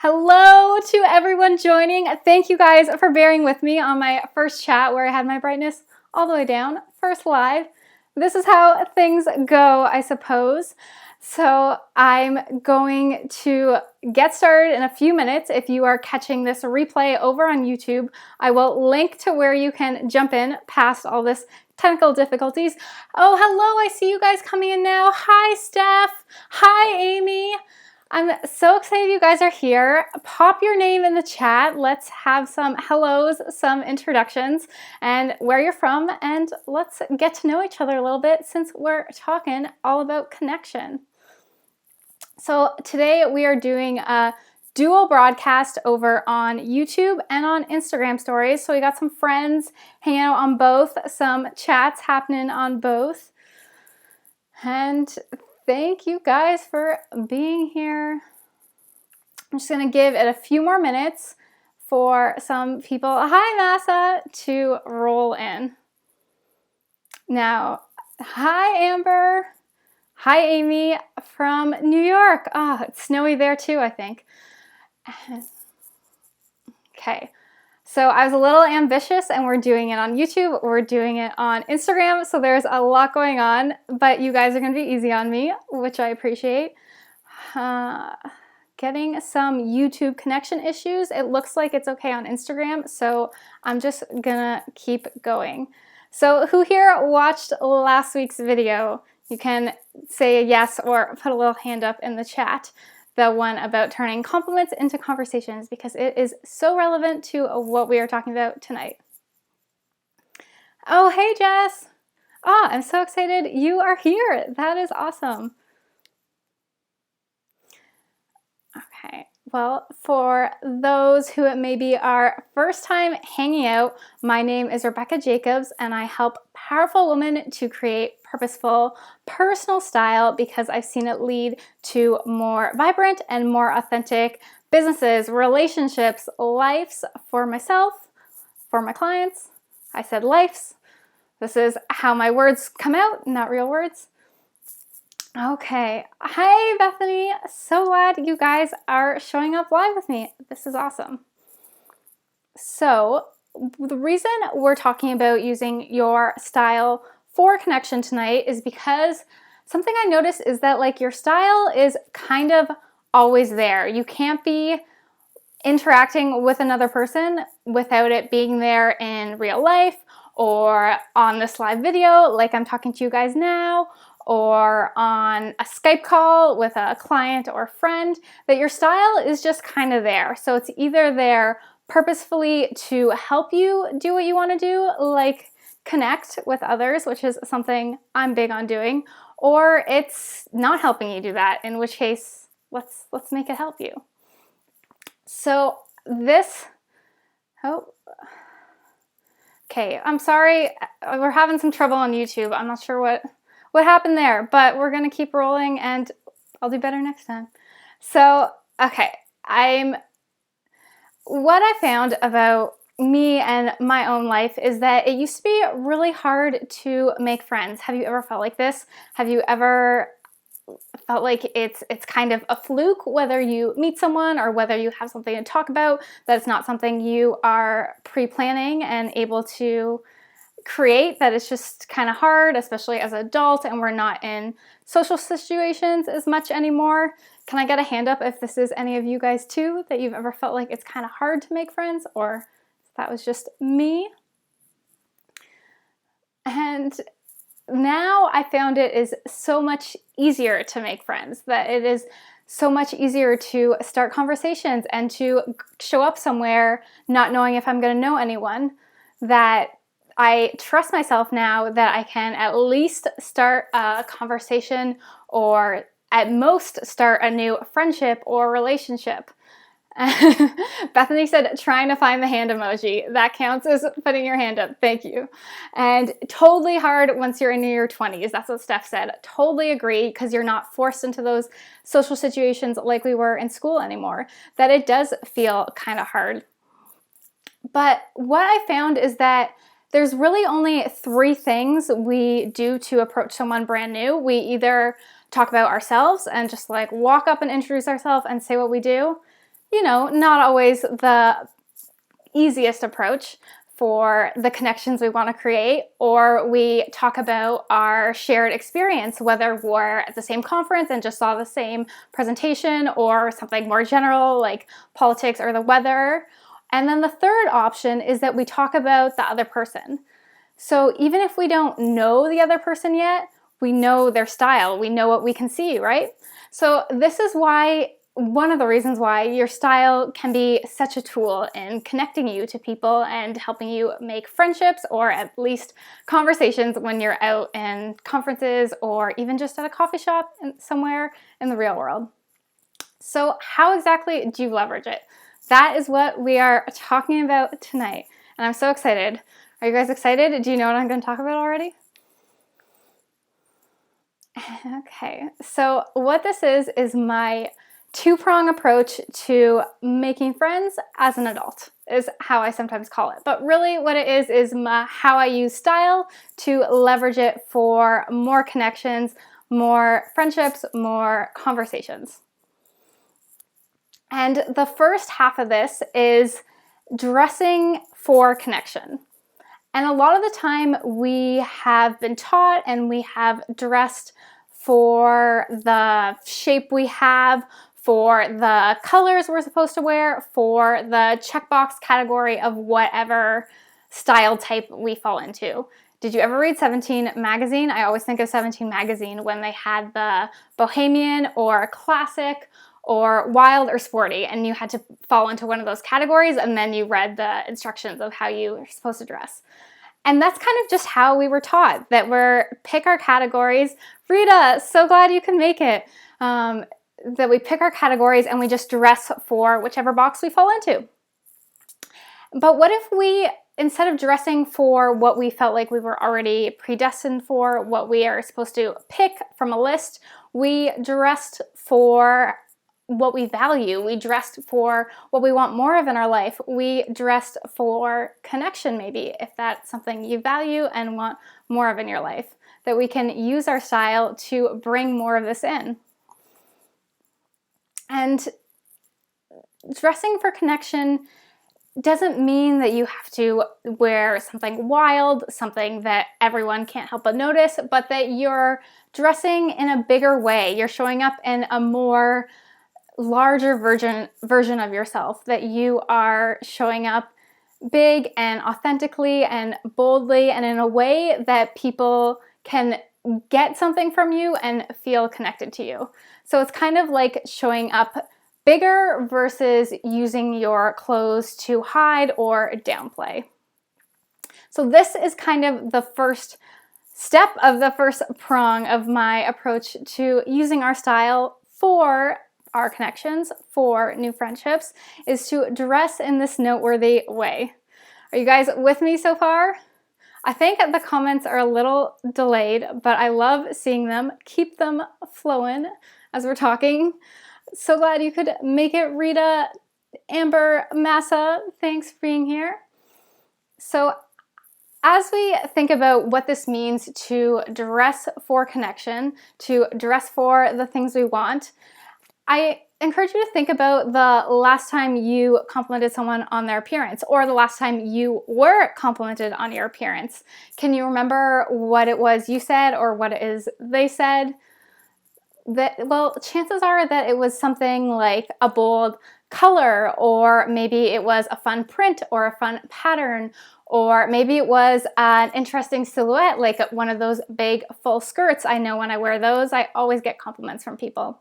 Hello to everyone joining. Thank you guys for bearing with me on my first chat where I had my brightness all the way down. First live. This is how things go, I suppose. So I'm going to get started in a few minutes. If you are catching this replay over on YouTube, I will link to where you can jump in past all this technical difficulties. Oh, hello, I see you guys coming in now. Hi, Steph. Hi, Amy. I'm so excited you guys are here. Pop your name in the chat. Let's have some hellos, some introductions, and where you're from, and let's get to know each other a little bit since we're talking all about connection. So today we are doing a dual broadcast over on YouTube and on Instagram stories. So we got some friends hanging out on both, some chats happening on both. And thank you guys for being here. I'm just going to give it a few more minutes for some people, hi Massa, to roll in. Now, hi Amber. Hi Amy from New York. Oh, it's snowy there too, I think. Okay. So I was a little ambitious and we're doing it on YouTube, we're doing it on Instagram, so there's a lot going on, but you guys are going to be easy on me, which I appreciate. Getting some YouTube connection issues. It looks like it's okay on Instagram, so I'm just gonna keep going. So who here watched last week's video? You can say a yes or put a little hand up in the chat. The one about turning compliments into conversations, because it is so relevant to what we are talking about tonight. Oh, hey Jess. Oh, I'm so excited you are here. That is awesome. Okay, well, for those who maybe are first time hanging out, my name is Rebecca Jacobs and I help powerful women to create purposeful personal style because I've seen it lead to more vibrant and more authentic businesses, relationships, lives for myself, for my clients. I said lives. This is how my words come out, not real words. Okay. Hi, Bethany. So glad you guys are showing up live with me. This is awesome. So the reason we're talking about using your style for connection tonight is because something I noticed is that like your style is kind of always there. You can't be interacting with another person without it being there in real life or on this live video like I'm talking to you guys now, or on a Skype call with a client or friend, that your style is just kind of there. So it's either there purposefully to help you do what you want to do, like connect with others, which is something I'm big on doing, or it's not helping you do that, in which case, let's make it help you. So this, okay, I'm sorry, we're having some trouble on YouTube. I'm not sure what happened there, but we're gonna keep rolling and I'll do better next time. So, okay, what I found about me and my own life is that it used to be really hard to make friends. Have you ever felt like this? Have you ever felt like it's kind of a fluke whether you meet someone or whether you have something to talk about, that it's not something you are pre-planning and able to create, that it's just kind of hard, especially as an adult, and we're not in social situations as much anymore? Can I get a hand up if this is any of you guys too, that you've ever felt like it's kind of hard to make friends, or if that was just me? And now I found it is so much easier to make friends, that it is so much easier to start conversations and to show up somewhere not knowing if I'm going to know anyone, that I trust myself now that I can at least start a conversation or at most start a new friendship or relationship. Bethany said, trying to find the hand emoji. That counts as putting your hand up. Thank you. And totally hard once you're in your 20s. That's what Steph said. Totally agree, because you're not forced into those social situations like we were in school anymore, that it does feel kind of hard. But what I found is that there's really only 3 things we do to approach someone brand new. We either talk about ourselves and just like walk up and introduce ourselves and say what we do. not always the easiest approach for the connections we want to create, or we talk about our shared experience, whether we're at the same conference and just saw the same presentation, or something more general like politics or the weather. And then the third option is that we talk about the other person. So even if we don't know the other person yet, we know their style, we know what we can see, right? So this is why one of the reasons why your style can be such a tool in connecting you to people and helping you make friendships, or at least conversations when you're out in conferences or even just at a coffee shop somewhere in the real world. So how exactly do you leverage it? That is what we are talking about tonight, and I'm so excited. Are you guys excited? Do you know what I'm going to talk about already? Okay, so what this is my two-prong approach to making friends as an adult, is how I sometimes call it. But really what it is how I use style to leverage it for more connections, more friendships, more conversations. And the first half of this is dressing for connection. And a lot of the time we have been taught and we have dressed for the shape we have, for the colors we're supposed to wear, for the checkbox category of whatever style type we fall into. Did you ever read 17 magazine? I always think of 17 magazine when they had the bohemian or classic or wild or sporty, and you had to fall into one of those categories, and then you read the instructions of how you were supposed to dress. And that's kind of just how we were taught, that we're pick our categories. Rita, so glad you can make it. That we pick our categories and we just dress for whichever box we fall into. But what if we, instead of dressing for what we felt like we were already predestined for, what we are supposed to pick from a list, we dressed for what we value. We dressed for what we want more of in our life. We dressed for connection, maybe, if that's something you value and want more of in your life, that we can use our style to bring more of this in. And dressing for connection doesn't mean that you have to wear something wild, something that everyone can't help but notice, but that you're dressing in a bigger way. You're showing up in a more larger version of yourself, that you are showing up big and authentically and boldly and in a way that people can get something from you and feel connected to you. So it's kind of like showing up bigger versus using your clothes to hide or downplay. So this is kind of the first step of the first prong of my approach to using our style for our connections, for new friendships, is to dress in this noteworthy way. Are you guys with me so far? I think the comments are a little delayed, but I love seeing them. Keep them flowing as we're talking. So glad you could make it, Rita, Amber, Massa. Thanks for being here. So as we think about what this means to dress for connection, to dress for the things we want, I encourage you to think about the last time you complimented someone on their appearance, or the last time you were complimented on your appearance. Can you remember what it was you said or what it is they said? Well, chances are that it was something like a bold color, or maybe it was a fun print or a fun pattern, or maybe it was an interesting silhouette, like one of those big full skirts. I know when I wear those, I always get compliments from people.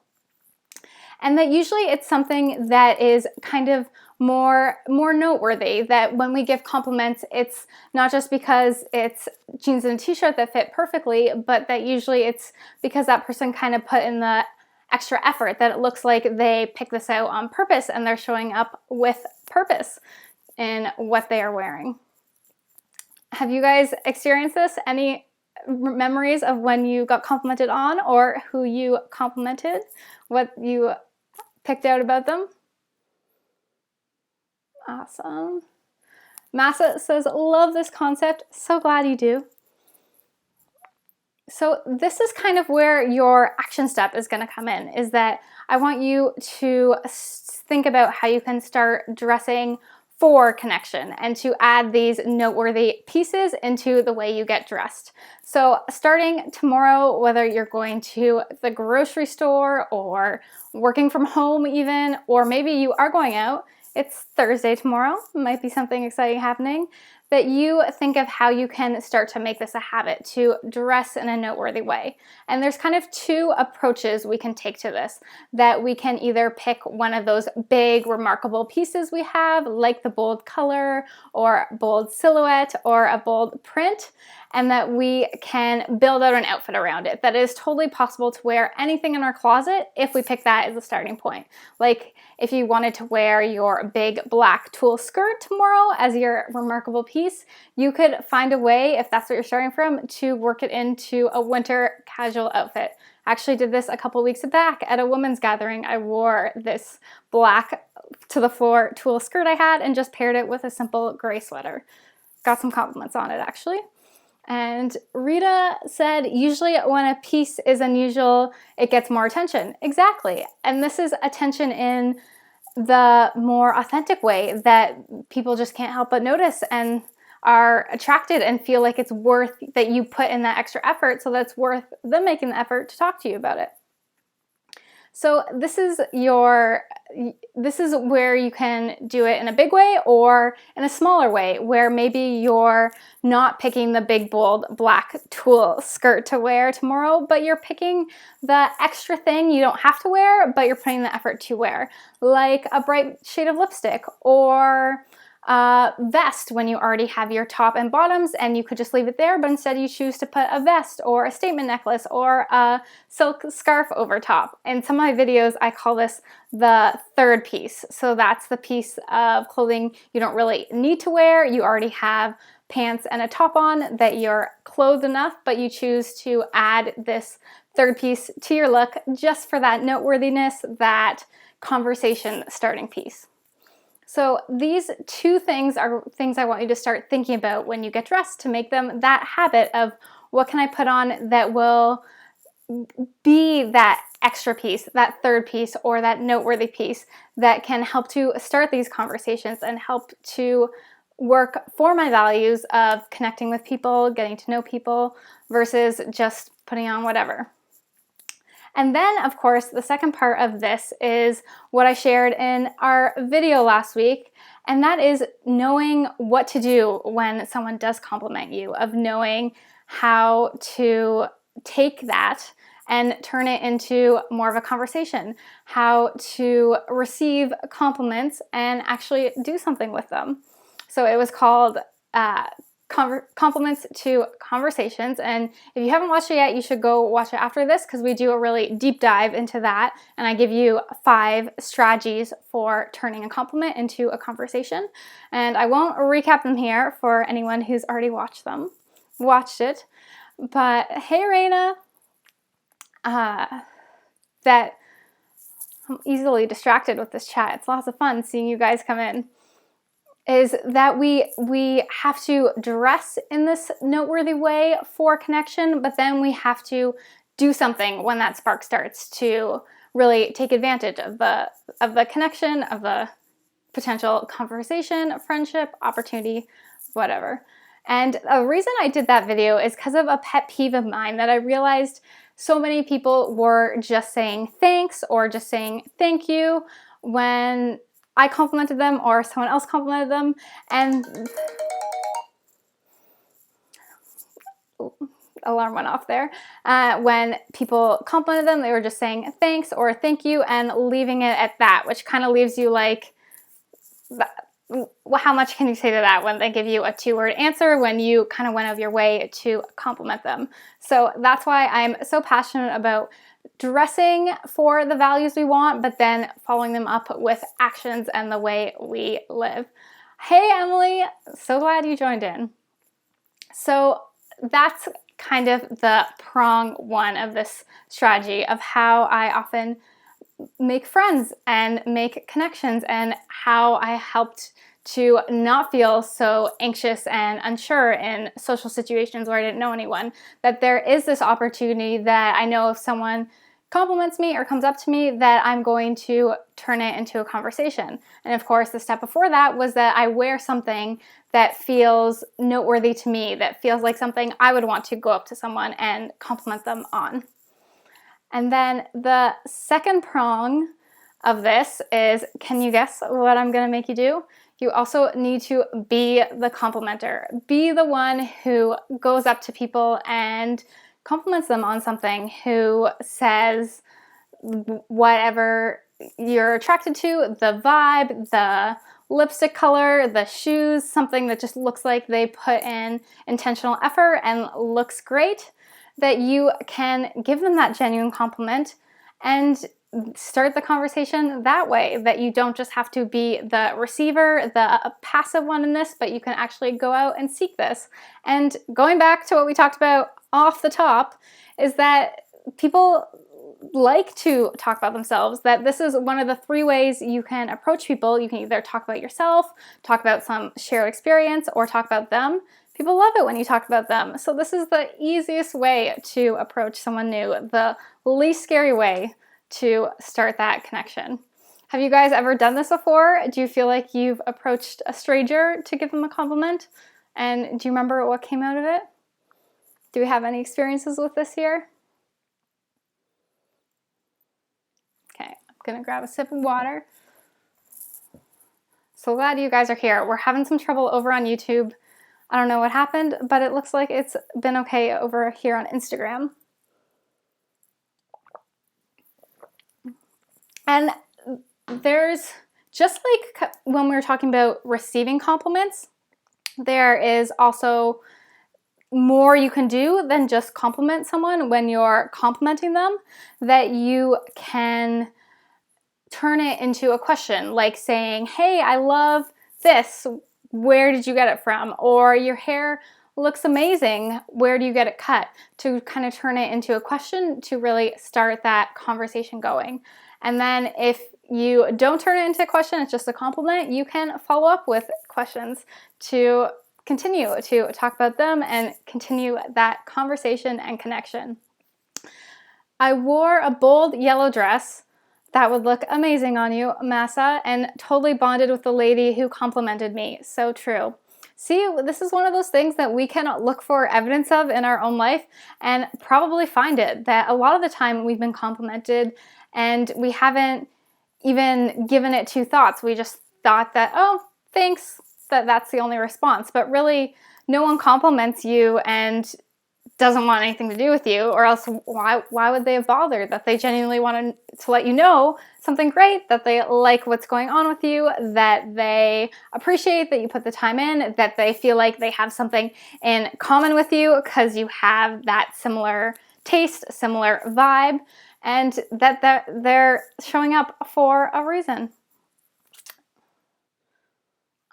And that usually it's something that is kind of more noteworthy, that when we give compliments, it's not just because it's jeans and a t-shirt that fit perfectly, but that usually it's because that person kind of put in the extra effort, that it looks like they picked this out on purpose and they're showing up with purpose in what they are wearing. Have you guys experienced this? Any memories of when you got complimented on, or who you complimented, what you picked out about them? Awesome. Massa says, love this concept. So glad you do. So this is kind of where your action step is going to come in, is that I want you to think about how you can start dressing for connection and to add these noteworthy pieces into the way you get dressed. So starting tomorrow, whether you're going to the grocery store or working from home even, or maybe you are going out, it's Thursday tomorrow, might be something exciting happening, that you think of how you can start to make this a habit to dress in a noteworthy way. And there's kind of two approaches we can take to this, that we can either pick one of those big remarkable pieces we have, like the bold color or bold silhouette or a bold print, and that we can build out an outfit around it. That is totally possible to wear anything in our closet if we pick that as a starting point. Like if you wanted to wear your big black tulle skirt tomorrow as your remarkable piece, you could find a way, if that's what you're starting from, to work it into a winter casual outfit. I actually did this a couple weeks back at a women's gathering. I wore this black to the floor tulle skirt I had and just paired it with a simple gray sweater. Got some compliments on it actually. And Rita said, usually when a piece is unusual, it gets more attention. Exactly. And this is attention in the more authentic way that people just can't help but notice and are attracted and feel like it's worth that you put in that extra effort, so that's worth them making the effort to talk to you about it. So this is where you can do it in a big way or in a smaller way, where maybe you're not picking the big bold black tulle skirt to wear tomorrow, but you're picking the extra thing you don't have to wear, but you're putting the effort to wear, like a bright shade of lipstick or a vest when you already have your top and bottoms and you could just leave it there, but instead you choose to put a vest or a statement necklace or a silk scarf over top. In some of my videos, I call this the third piece. So that's the piece of clothing you don't really need to wear. You already have pants and a top on that you're clothed enough, but you choose to add this third piece to your look just for that noteworthiness, that conversation starting piece. So these two things are things I want you to start thinking about when you get dressed, to make them that habit of what can I put on that will be that extra piece, that third piece, or that noteworthy piece that can help to start these conversations and help to work for my values of connecting with people, getting to know people, versus just putting on whatever. And then, of course, the second part of this is what I shared in our video last week, and that is knowing what to do when someone does compliment you, of knowing how to take that and turn it into more of a conversation, how to receive compliments and actually do something with them. So it was called Compliments to Conversations, and if you haven't watched it yet, you should go watch it after this, because we do a really deep dive into that, and I give you 5 strategies for turning a compliment into a conversation. And I won't recap them here for anyone who's already watched it. But hey, Raina, that I'm easily distracted with this chat. It's lots of fun seeing you guys come in. Is that we have to dress in this noteworthy way for connection, but then we have to do something when that spark starts to really take advantage of the connection, of the potential conversation, friendship, opportunity, whatever. And the reason I did that video is because of a pet peeve of mine that I realized so many people were just saying thanks or just saying thank you when I complimented them or someone else complimented them, and alarm went off there. When people complimented them, they were just saying thanks or thank you and leaving it at that, which kind of leaves you like, how much can you say to that when they give you a 2-word answer when you kind of went out of your way to compliment them? So that's why I'm so passionate about dressing for the values we want, but then following them up with actions and the way we live. Hey, Emily, so glad you joined in. So that's kind of the prong one of this strategy of how I often make friends and make connections, and how I helped to not feel so anxious and unsure in social situations where I didn't know anyone, that there is this opportunity that I know if someone compliments me or comes up to me, that I'm going to turn it into a conversation. And of course, the step before that was that I wear something that feels noteworthy to me, that feels like something I would want to go up to someone and compliment them on. And then the second prong of this is, can you guess what I'm going to make you do? You also need to be the complimenter. Be the one who goes up to people and compliments them on something, who says whatever you're attracted to, the vibe, the lipstick color, the shoes, something that just looks like they put in intentional effort and looks great, that you can give them that genuine compliment and start the conversation that way, that you don't just have to be the receiver, the passive one in this, but you can actually go out and seek this. And going back to what we talked about off the top, is that people like to talk about themselves, that this is one of the 3 ways you can approach people. You can either talk about yourself, talk about some shared experience, or talk about them. People love it when you talk about them. So this is the easiest way to approach someone new, the least scary way to start that connection. Have you guys ever done this before? Do you feel like you've approached a stranger to give them a compliment? And do you remember what came out of it? Do we have any experiences with this here? Okay, I'm gonna grab a sip of water. So glad you guys are here. We're having some trouble over on YouTube. I don't know what happened, but it looks like it's been okay over here on Instagram. And there's, just like when we were talking about receiving compliments, there is also more you can do than just compliment someone when you're complimenting them, that you can turn it into a question, like saying, hey, I love this. Where did you get it from? Or your hair looks amazing. Where do you get it cut? To kind of turn it into a question to really start that conversation going. And then if you don't turn it into a question, it's just a compliment, you can follow up with questions to continue to talk about them and continue that conversation and connection. I wore a bold yellow dress that would look amazing on you, Massa, and totally bonded with the lady who complimented me. So true. See, this is one of those things that we can look for evidence of in our own life and probably find it, that a lot of the time we've been complimented and we haven't even given it 2 thoughts. We just thought that, oh, thanks, that's the only response. But really, no one compliments you and doesn't want anything to do with you, or else why would they have bothered? That they genuinely want to let you know something great, that they like what's going on with you, that they appreciate that you put the time in, that they feel like they have something in common with you because you have that similar taste, similar vibe, and that they're showing up for a reason.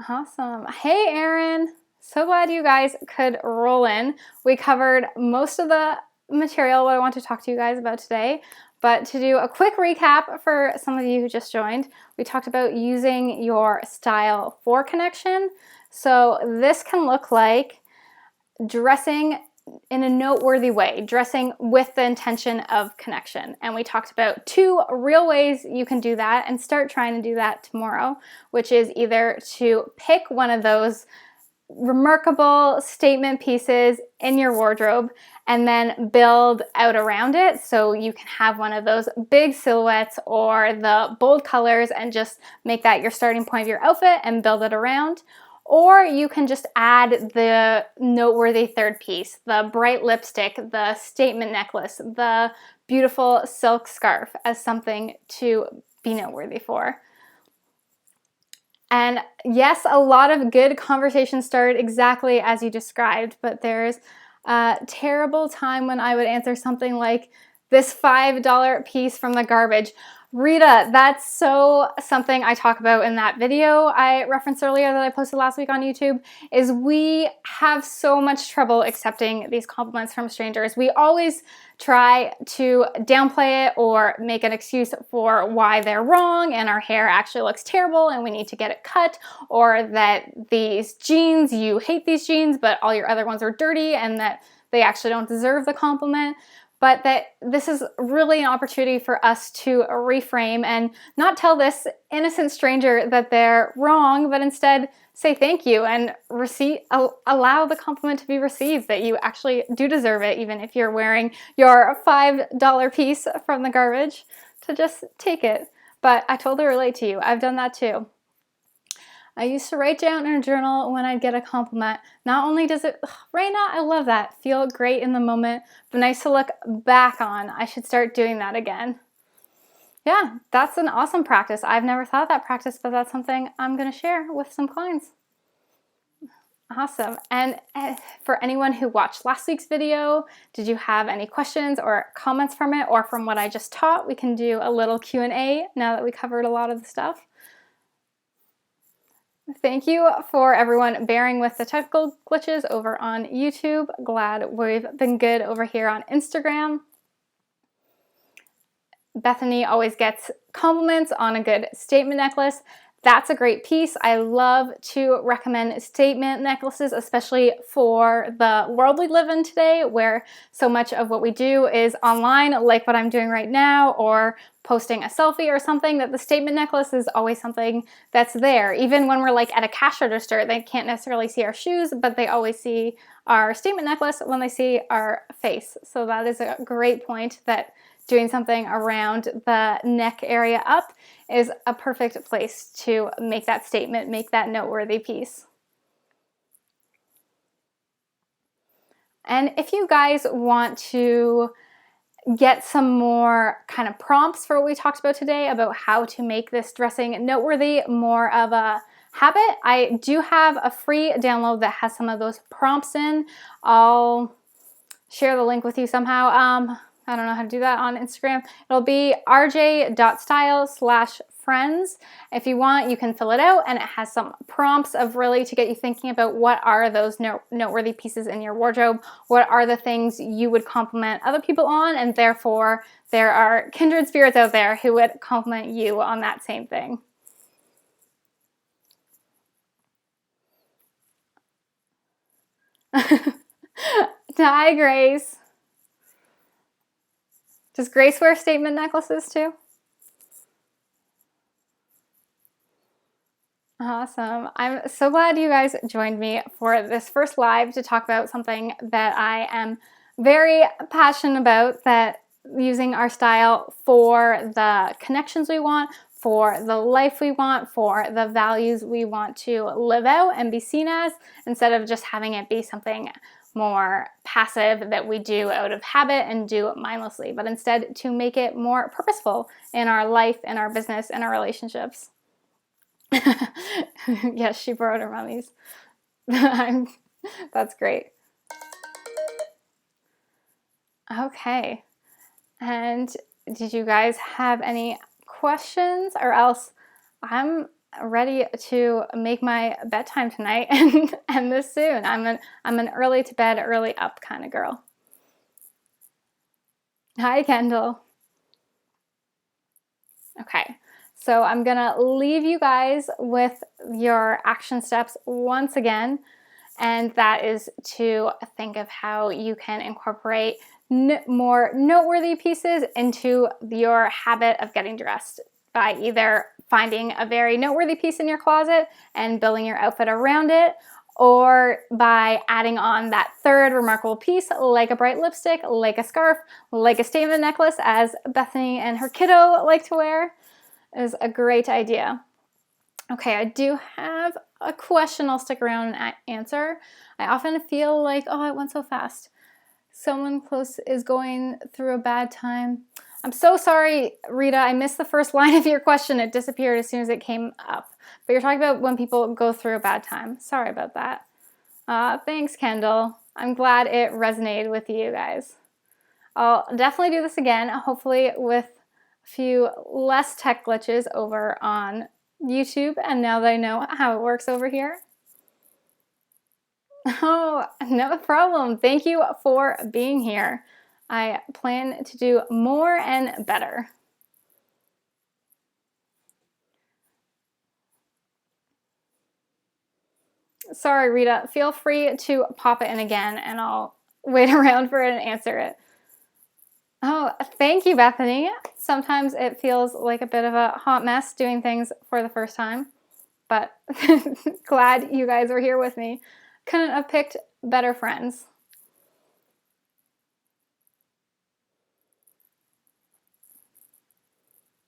Awesome. Hey, Erin. So glad you guys could roll in. We covered most of the material what I want to talk to you guys about today, but to do a quick recap for some of you who just joined, we talked about using your style for connection. So this can look like dressing in a noteworthy way, dressing with the intention of connection. And we talked about 2 real ways you can do that, and start trying to do that tomorrow, which is either to pick one of those remarkable statement pieces in your wardrobe and then build out around it. So you can have one of those big silhouettes or the bold colors and just make that your starting point of your outfit and build it around. Or you can just add the noteworthy third piece, the bright lipstick, the statement necklace, the beautiful silk scarf as something to be noteworthy for. And yes, a lot of good conversations started exactly as you described, but there's a terrible time when I would answer something like, this $5 piece from the garbage. Rita, that's so something I talk about in that video I referenced earlier that I posted last week on YouTube, is we have so much trouble accepting these compliments from strangers. We always try to downplay it or make an excuse for why they're wrong and our hair actually looks terrible and we need to get it cut, or that these jeans, you hate these jeans, but all your other ones are dirty and that they actually don't deserve the compliment. but that this is really an opportunity for us to reframe and not tell this innocent stranger that they're wrong, but instead say thank you and allow the compliment to be received, that you actually do deserve it, even if you're wearing your $5 piece from the garbage, to just take it. But I totally relate to you. I've done that too. I used to write down in a journal when I'd get a compliment. Not only does it, right now, I love that, feel great in the moment, but nice to look back on. I should start doing that again. Yeah, that's an awesome practice. I've never thought of that practice, but that's something I'm going to share with some clients. Awesome. And for anyone who watched last week's video, did you have any questions or comments from it, or from what I just taught? We can do a little Q&A now that we covered a lot of the stuff. Thank you for everyone bearing with the technical glitches over on YouTube. Glad we've been good over here on Instagram. Bethany always gets compliments on a good statement necklace. That's a great piece. I love to recommend statement necklaces, especially for the world we live in today, where so much of what we do is online, like what I'm doing right now, or posting a selfie or something, that the statement necklace is always something that's there. Even when we're like at a cash register, they can't necessarily see our shoes, but they always see our statement necklace when they see our face. So that is a great point, that doing something around the neck area up is a perfect place to make that statement, make that noteworthy piece. And if you guys want to get some more kind of prompts for what we talked about today, about how to make this dressing noteworthy more of a habit, I do have a free download that has some of those prompts in. I'll share the link with you somehow. I don't know how to do that on Instagram. It'll be rj.style/friends. If you want, you can fill it out, and it has some prompts of really to get you thinking about what are those noteworthy pieces in your wardrobe, what are the things you would compliment other people on, and therefore there are kindred spirits out there who would compliment you on that same thing. Hi, Grace. Does Grace wear statement necklaces too? Awesome. I'm so glad you guys joined me for this first live to talk about something that I am very passionate about, that using our style for the connections we want, for the life we want, for the values we want to live out and be seen as, instead of just having it be something more passive that we do out of habit and do mindlessly, but instead to make it more purposeful in our life, in our business, in our relationships. Yes, she borrowed her mommy's. That's great. Okay. And did you guys have any questions, or else I'm ready to make my bedtime tonight and end this soon. I'm an early to bed, early up kind of girl. Hi, Kendall. Okay, so I'm gonna leave you guys with your action steps once again, and that is to think of how you can incorporate more noteworthy pieces into your habit of getting dressed, by either finding a very noteworthy piece in your closet and building your outfit around it, or by adding on that third remarkable piece, like a bright lipstick, like a scarf, like a statement necklace, as Bethany and her kiddo like to wear, is a great idea. Okay, I do have a question I'll stick around and answer. I often feel like, oh, it went so fast. Someone close is going through a bad time. I'm so sorry, Rita. I missed the first line of your question. It disappeared as soon as it came up. But you're talking about when people go through a bad time. Sorry about that. Thanks, Kendall. I'm glad it resonated with you guys. I'll definitely do this again, hopefully with a few less tech glitches over on YouTube, and now that I know how it works over here. Oh, no problem. Thank you for being here. I plan to do more and better. Sorry, Rita. Feel free to pop it in again, and I'll wait around for it and answer it. Oh, thank you, Bethany. Sometimes it feels like a bit of a hot mess doing things for the first time, but glad you guys are here with me. Couldn't have picked better friends.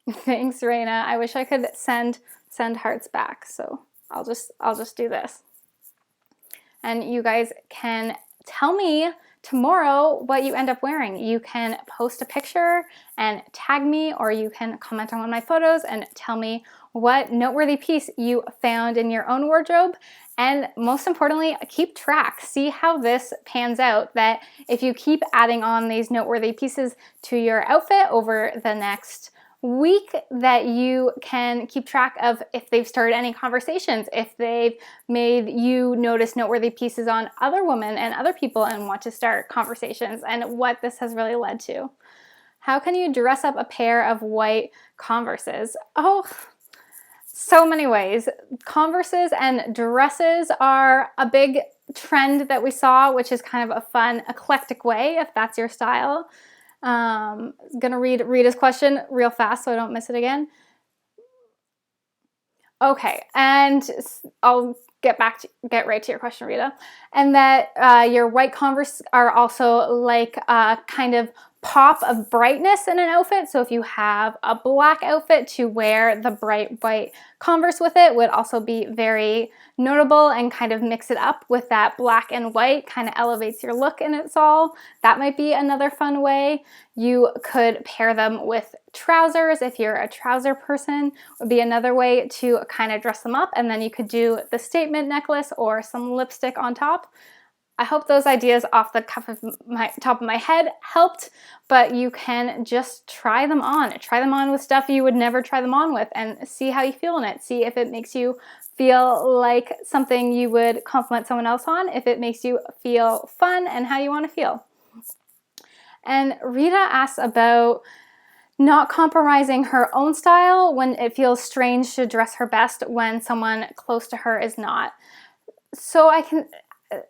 Thanks, Raina. I wish I could send hearts back, so I'll just do this. And you guys can tell me tomorrow what you end up wearing. You can post a picture and tag me, or you can comment on one of my photos and tell me what noteworthy piece you found in your own wardrobe. And most importantly, keep track. See how this pans out, that if you keep adding on these noteworthy pieces to your outfit over the next week, that you can keep track of if they've started any conversations, if they've made you notice noteworthy pieces on other women and other people and want to start conversations, and what this has really led to. How can you dress up a pair of white Converses? Oh, so many ways. Converses and dresses are a big trend that we saw, which is kind of a fun, eclectic way, if that's your style. Gonna read Rita's question real fast so I don't miss it again. Okay, and I'll get right to your question, Rita. And that your white Converse are also like a kind of pop of brightness in an outfit. So if you have a black outfit, to wear the bright white Converse with it would also be very notable, and kind of mix it up with that black and white, kind of elevates your look in its all. That might be another fun way. You could pair them with trousers. If you're a trouser person, would be another way to kind of dress them up. And then you could do the statement necklace or some lipstick on top. I hope those ideas off the top of my head helped, but you can just try them on. Try them on with stuff you would never try them on with, and see how you feel in it. See if it makes you feel like something you would compliment someone else on, if it makes you feel fun, and how you want to feel. And Rita asks about not compromising her own style when it feels strange to dress her best when someone close to her is not. So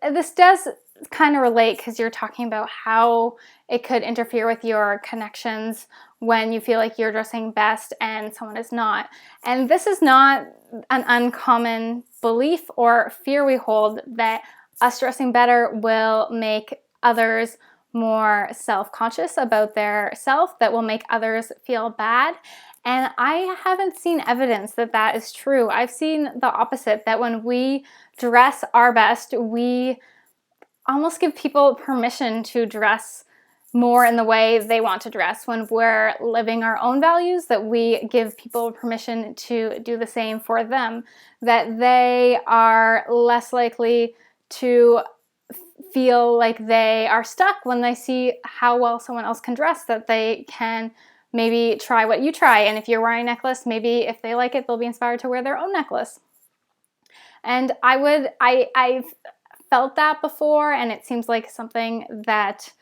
this does kind of relate, because you're talking about how it could interfere with your connections when you feel like you're dressing best and someone is not. And this is not an uncommon belief or fear we hold, that us dressing better will make others more self-conscious about their self, that will make others feel bad. And I haven't seen evidence that that is true. I've seen the opposite, that when we dress our best, we almost give people permission to dress more in the way they want to dress. When we're living our own values, that we give people permission to do the same for them, that they are less likely to feel like they are stuck when they see how well someone else can dress, that they can maybe try what you try. And if you're wearing a necklace, maybe if they like it, they'll be inspired to wear their own necklace. And I've felt that before, and it seems like something that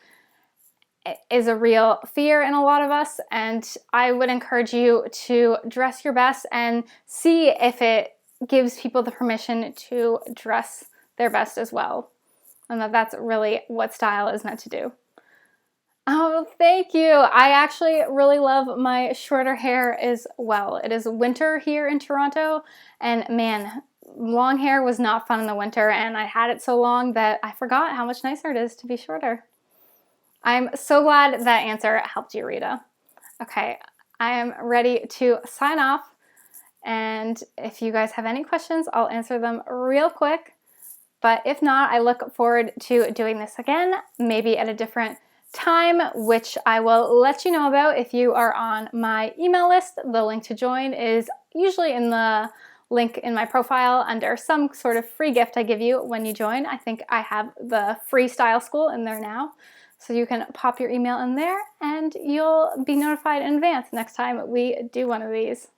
is a real fear in a lot of us. And I would encourage you to dress your best and see if it gives people the permission to dress their best as well. And that's really what style is meant to do. Oh, thank you. I actually really love my shorter hair as well. It is winter here in Toronto, and man, long hair was not fun in the winter, and I had it so long that I forgot how much nicer it is to be shorter. I'm so glad that answer helped you, Rita. Okay, I am ready to sign off, and if you guys have any questions, I'll answer them real quick. But if not, I look forward to doing this again, maybe at a different time, which I will let you know about if you are on my email list. The link to join is usually in the link in my profile under some sort of free gift I give you when you join. I think I have the free style school in there now. So you can pop your email in there and you'll be notified in advance next time we do one of these.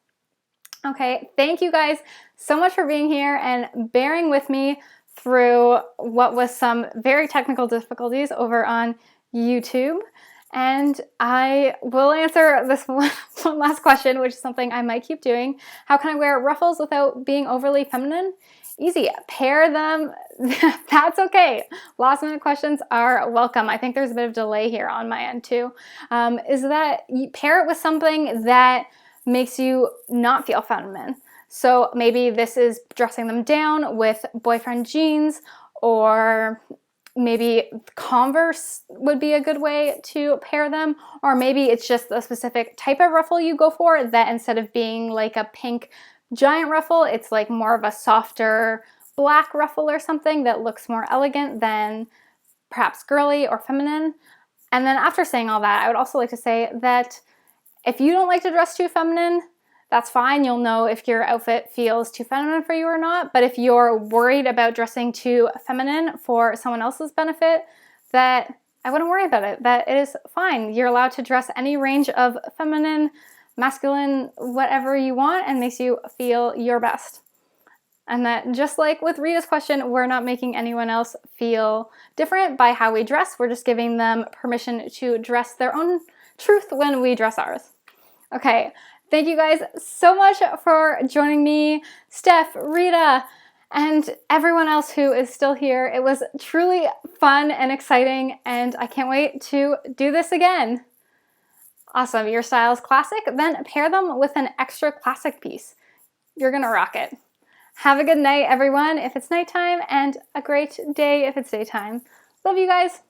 Okay, thank you guys so much for being here and bearing with me through what was some very technical difficulties over on YouTube. And I will answer this one last question, which is something I might keep doing. How can I wear ruffles without being overly feminine? Easy. Pair them. That's okay. Last minute questions are welcome. I think there's a bit of delay here on my end too. Is that you pair it with something that makes you not feel feminine. So maybe this is dressing them down with boyfriend jeans, or maybe Converse would be a good way to pair them, or maybe it's just a specific type of ruffle you go for, that instead of being like a pink giant ruffle, it's like more of a softer black ruffle or something that looks more elegant than perhaps girly or feminine. And then after saying all that, I would also like to say that if you don't like to dress too feminine, that's fine. You'll know if your outfit feels too feminine for you or not. But if you're worried about dressing too feminine for someone else's benefit, that I wouldn't worry about it. That it is fine. You're allowed to dress any range of feminine, masculine, whatever you want, and makes you feel your best. And that, just like with Rita's question, we're not making anyone else feel different by how we dress. We're just giving them permission to dress their own truth when we dress ours. Okay, thank you guys so much for joining me, Steph, Rita, and everyone else who is still here. It was truly fun and exciting, and I can't wait to do this again. Awesome, your style is classic, then pair them with an extra classic piece. You're gonna rock it. Have a good night, everyone, if it's nighttime, and a great day if it's daytime. Love you guys.